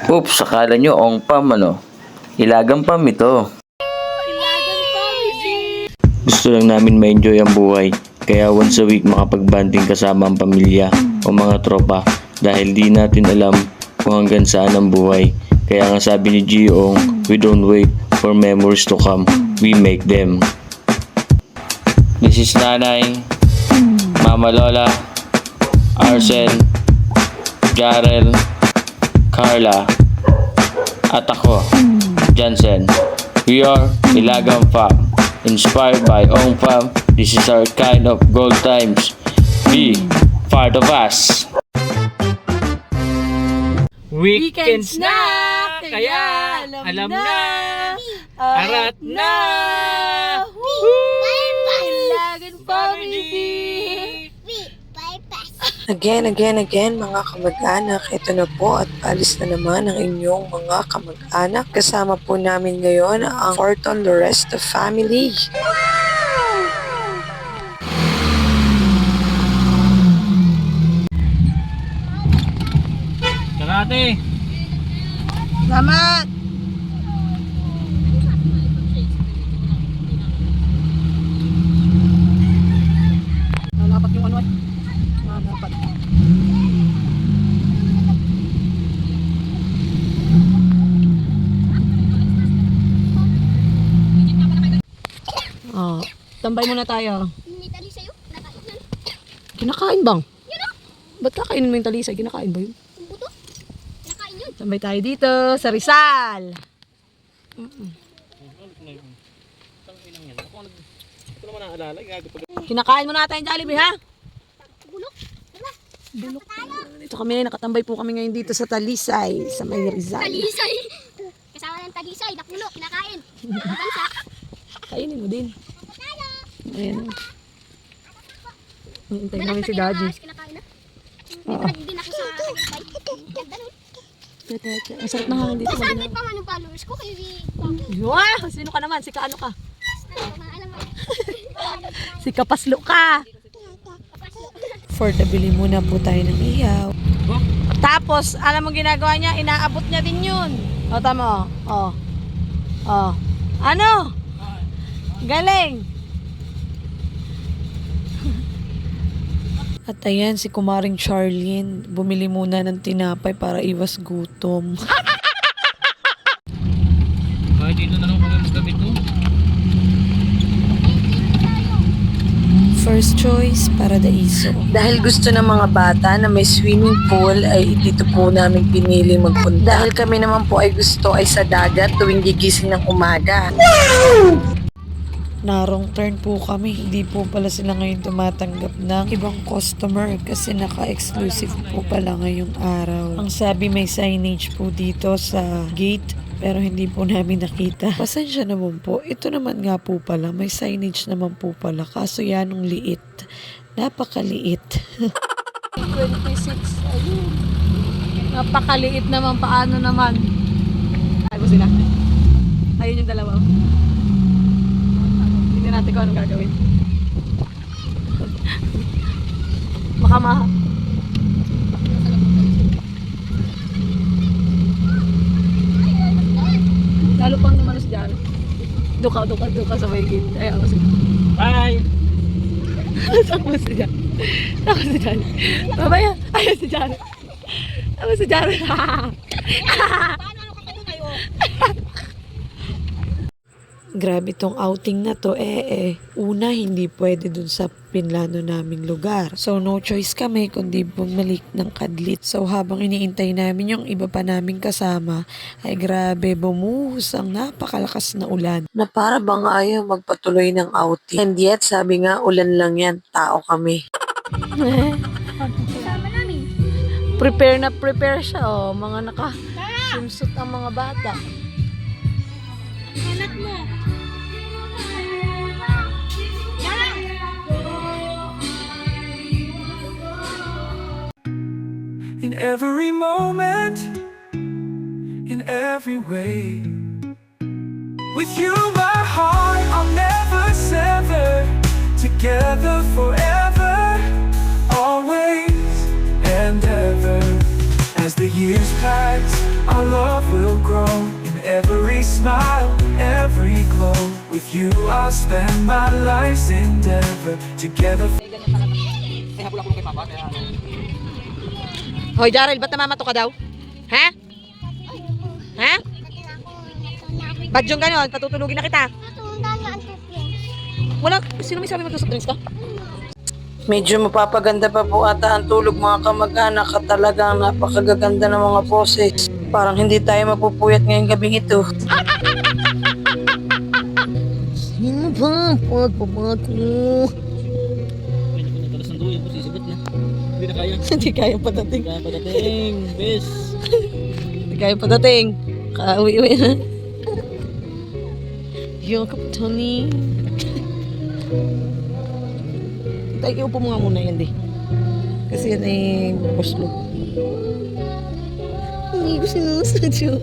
Oops, akala nyo ong pam ano? Ilagang pam ito. Ilagang pamiji! Gusto lang namin ma-enjoy ang buhay. Kaya once a week makapag-banding kasama ang pamilya o mga tropa dahil di natin alam kung hanggang saan ang buhay. Kaya nga sabi ni Gioong, we don't wait for memories to come, we make them. This is Nanay, Mama Lola, Arsen, Jarel, Carla, at ako, Jansen. We are Ilagang Fam, inspired by Ong Fam. This is our kind of gold times. Be part of us. Weekend snack! Kaya alam na! Arat na! Ilagang family! Again, mga kamag-anak, ito na po at alis na naman ang inyong mga kamag-anak. Kasama po namin ngayon ang Forton Loresta family. Karate! Salamat! Dapat yung ano ay. Dapat. Oh, tambay muna tayo. May talisay yun? Nakain yan. Kinakain bang? Yun o! Ba't kakainin mo yung talisay? Kinakain ba yun? Yung buto? Nakain yun. Tambay tayo dito sa Rizal. Kinakain mo natin yung Jollibee, ha? Bulok. Diba? Bulok. Dito kami, nakatambay po kami ngayon dito sa Talisay, sa may Rizal. Talisay. Kasama ng talisay. Nakulo. Kinakain. Mabansa. Kainin mo din. Ayan. Hintay namin si Balak Daddy. na kinakain na. May palag din ako sa talisay. Ganda nun. Ang sarap na hangin dito. Sabi pa man yung followers ko. Kayo di... Wow! Sino ka naman? Si Kaano ka? Alam mo. Si Kapaslo ka! For the bili muna po tayo ng ihaw. Tapos, alam mo ginagawa niya? Inaabot niya din yun. O, tama o. O. Ano? Galing! At ayan, si Kumaring Charlene, bumili muna ng tinapay para iwas gutom. Kahit dito na lang kami magkabit mo. First choice, Paradaiso. Dahil gusto ng mga bata na may swimming pool, ay dito po namin pinili magpunta. Dahil kami naman po ay gusto ay sa dagat tuwing gigising ng umaga. Narong turn po kami. Hindi po pala sila ngayon tumatanggap ng ibang customer kasi naka-exclusive po pala ngayong araw. Ang sabi may signage po dito sa gate pero hindi po namin nakita. Pasensya naman po. Ito naman nga po pala. May signage naman po pala. Kaso yan ang liit. Napakaliit. 26. Ayun. Napakaliit naman. Paano naman? Ay mo sila. Ayun yung dalawa. Hindi natin kung anong gagawin. Baka lalo pang numanos dyan. Duka sa may gate. Ay, ako sila. Bye! Ako si Jan. Ako si Jan. Babaya. Ayun si Jan. Ako si Jan. Grabe tong outing na to. Una, hindi pwede dun sa pinlano naming lugar. So, no choice kami kundi bumalik ng Kadlit. So, habang iniintay namin yung iba pa naming kasama, ay grabe, bumuhos ang napakalakas na ulan. Na para bang ayaw magpatuloy ng outing. And yet, sabi nga, ulan lang yan. Tao kami. Kasama namin. Prepare siya. Oh. Mga naka-swimsuit ang mga bata. Anak mo. In every moment, in every way. With you, my heart, I'll never sever. Together forever, always and ever. As the years pass, our love I'll spend my life's endeavor together. Hoy, Jarel, ba't namamato ka daw? Ha? Ha? Ba't yung ganon? Patutulugin na kita. Wala, sino may sabi mag-soft drinks ka? Medyo mapapaganda pa po ata ang tulog mga kamag-anak at talagang napakagaganda ng mga poses. Parang hindi tayo mapupuyat ngayong gabing ito. Sino ba? Pagbabago. Hindi na kaya. Hindi kaya padating. Kaya padating, bes. Hindi kaya padating. Kauwi-uwi na. Yakap, Tony. Tayo, upo mo nga muna yan, di. Kasi yan ay poslog. Hindi ko sinusadyo.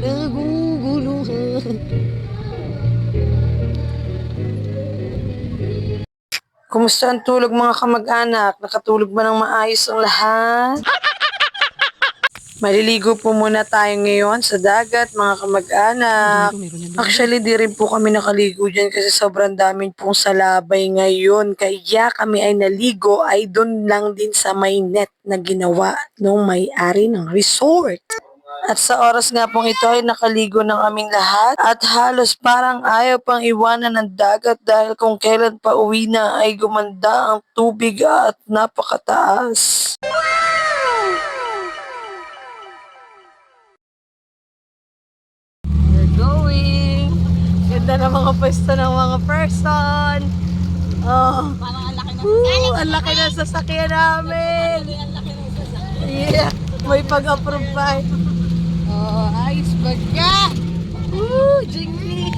Naguguluhan. Kumusta ang tulog mga kamag-anak? Nakatulog ba ng maayos ang lahat? Maliligo po muna tayo ngayon sa dagat mga kamag-anak. Actually, di rin po kami nakaligo dyan kasi sobrang daming pong salabay ngayon. Kaya kami ay naligo ay doon lang din sa may net na ginawa nung may-ari ng resort. At sa oras nga pong ito ay nakaligo ng aming lahat at halos parang ayaw pang iwanan ng dagat dahil kung kailan pa uwi na ay gumanda ang tubig at napakataas. We're going. Ganda ng mga pwesto ng mga person. Oh. Ang laki ng sasakyan namin. Yeah. May pag-approve pa. Oh, ayos baga. Woo, Jinky.